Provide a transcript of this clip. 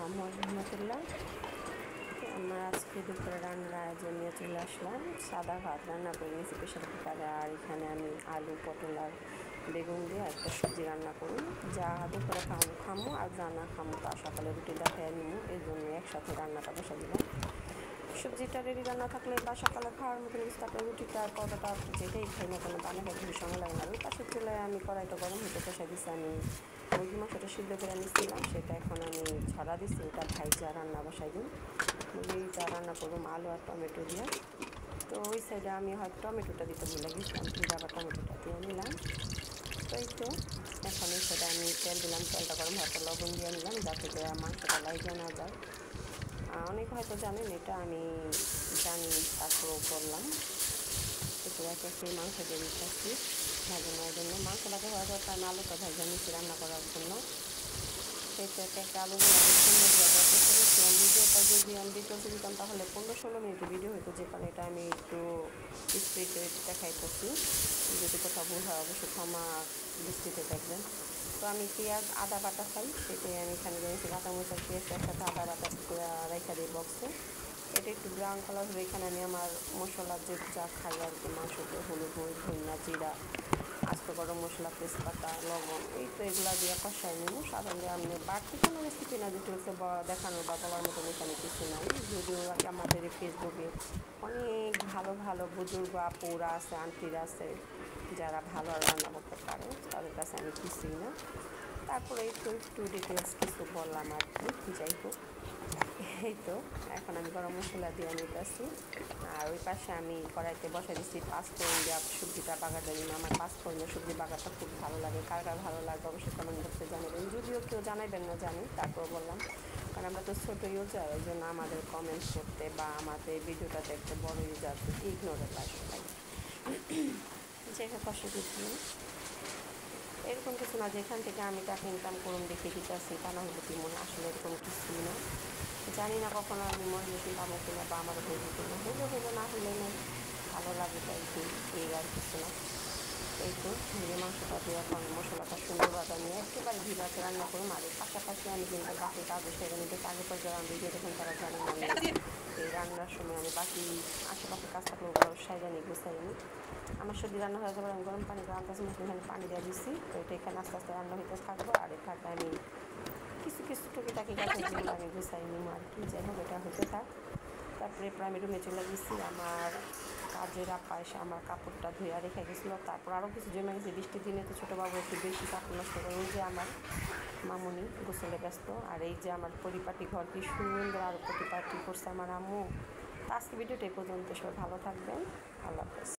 আসসালামু রহমতুল্লাহ। আমরা আজকে দুপুরে রান্নার আয়োজন নিয়ে চলে আসলাম। সাদা ভাত রান্না করে নিয়েছি প্রেশার কুকারে, আর এখানে আমি আলু পটল আর বেগুন দিয়ে একটা সবজি রান্না করুন। যা দুপুরে খামো আর যা না খামো তা সকালে রুটি দেখায় নিবো, এই জন্য একসাথে রান্নাটা বসা দিলাম। সবজিটা রেডি রান্না থাকলে বা সকালে খাওয়ার মতো কিছু থাকলে রুটিটা আর পরোটা যেটাই খাই না কেন বানিয়ে খাইতে বেশি সময় লাগে না। ওই পাশের চুলায় আমি কড়াইটা গরম হতে বসাই দিচ্ছি। আমি মুরগি মাংসটা সিদ্ধ করে নিচ্ছিলাম, সেটা এখন আমি ছড়া দিচ্ছি, ওটা ভাইজা রান্না বসাই দিই। মুরগিটা রান্না করুম আলু আর টমেটো দিয়ে। তো ওই সাইডে আমি হয়তো টমেটোটা দিতে ভুলে গেছিলাম, কিন্তু আবার টমেটোটা দিয়ে নিলাম। তো এই তো এখন এই সাইডে আমি তেল দিলাম, তেলটা গরম হওয়ার পর লবণ দিয়ে নিলাম যাতে করে মাংসটা লাইজা না যায়। অনেকে হয়তো জানেন, এটা আমি জানি, তারপরেও বললাম। একটু একে সেই মাংস দিয়ে দিচ্ছি ভাজানোর জন্য। মাংসটাকে হওয়া যাওয়ার আমি আলুটা ভাজা নিচ্ছি রান্না করার জন্য। সেটা একটা আলুগুলো আমি সুন্দর করে চেষ্টা করছিলাম। ভিডিওটা যদি আমি ডিটেলসে দিতাম তাহলে 15-16 মিনিটের ভিডিও হতো, যে কারণে এটা আমি একটু স্পিডে দেখাইতেছি। যদি কোথাও ভুল হয় অবশ্যই ক্ষমা দৃষ্টিতে দেখবেন। তো আমি পেঁয়াজ আদা বাটা খাই, সেটাই আমি এখানে দিয়েছি। কাঁচামরিচ আর পেঁয়াজ একসাথে আদা বাটা রেখে দিই বক্সে। এটা একটু ব্রাউন কালার হলে এখানে আমি আমার মশলা যে যা খাই আর কি, মাংসতে হলুদ মরিচ ধনিয়া জিরা আস্ত গরম মশলা তেজপাতা লবণ, এই তো এগুলো দিয়ে কষাই নিব। সাধারণত আমি বাড়তি কোনো রেসিপি না যেগুলোকে দেখানোর বা বলার মতন এখানে কিছু নাই। যদিও আমাদের ফেসবুকে অনেক ভালো ভালো বুজুর্গ আপুরা আছে, আন্টিরা আছে, যারা ভালো রান্না করতে পারে, তাদের কাছে আমি কিছুই না। তারপরে এই তো একটু ডিটেলস কিছু বললাম আর কি। যাই হোক, এই তো এখন আমি গরম মশলা দিয়ে নিতেছি। আর ওই পাশে আমি কড়াইতে বসাই দিচ্ছি পাঁচফোড়ন দিয়ে সবজিটা বাগারটা দিন। আমার পাঁচফোড়নের সবজি বাগারটা খুব ভালো লাগে। কার কার ভালো লাগে অবশ্যই কমেন্ট বক্সে জানাবেন। যদিও কেউ জানাবেন না জানি, তারপর বললাম, কারণ আমরা তো ছোটো ইউজার, এই জন্য আমাদের কমেন্টস করতে বা আমাদের ভিডিওটা দেখতে বড় ইউজার ইগনোরের লাগে। যে কষ্ট কিছু এরকম কিছু না, যেখান থেকে আমি টাকা ইনকাম করুন দেখে দিতেছি তা না হলে কি মনে, আসলে এরকম কিছুই না। জানি না কখনো আমি মনোযোগ পাবো কিনা বা আমার হইব কিনা, হইলে না হলে নেই, ভালো লাগে তাই এই আর কিছু না। এই তো মুরগির মাংসটা দিয়ে এখন মশলাটা সুন্দরভাবে নিয়ে একেবারে ভিড়াতে রান্না করুন। আর এর পাশাপাশি আমি কিন্তু বাকি কাজও সেরে নিতে আগে পর যারা ভিডিও দেখুন তারা জানেন আমি এই রান্নার সময় আমি বাকি আশেপাশে কাজ থাকলে ওগুলো সাইডানি গুছাইনি। আমার সবজি রান্না হয়ে যাবে, আমি গরম পানি আনতেছি, এখানে পানি দিয়ে দিচ্ছি। তো এটা এখানে আস্তে আস্তে রান্না হইতে থাকবো। আর এ থাকে আমি কিছু কিছু টুকিটাকি কাছে যেগুলো আমি গুছাই নিব আর কি। যাই হোক, এটা হতে থাক। তারপরে প্রায় রুমে চলে গেছি। আমার কাজের আপা এসে আমার কাপড়টা ধুয়ে রেখে গেছিলো। তারপর আরও কিছু জমে গেছে, বৃষ্টির দিনে তো ছোটো বাবু একটু বেশি কাপড় নষ্ট করে। ওই যে আমার মামুনি গোসলে ব্যস্ত। আর এই যে আমার পরিপাটি ঘর কি সুন্দর আরও পরিপাটি করছে আমার আম্মু। তো আজকে ভিডিওটা এই পর্যন্ত, সবাই ভালো থাকবেন, আল্লাহ হাফেজ।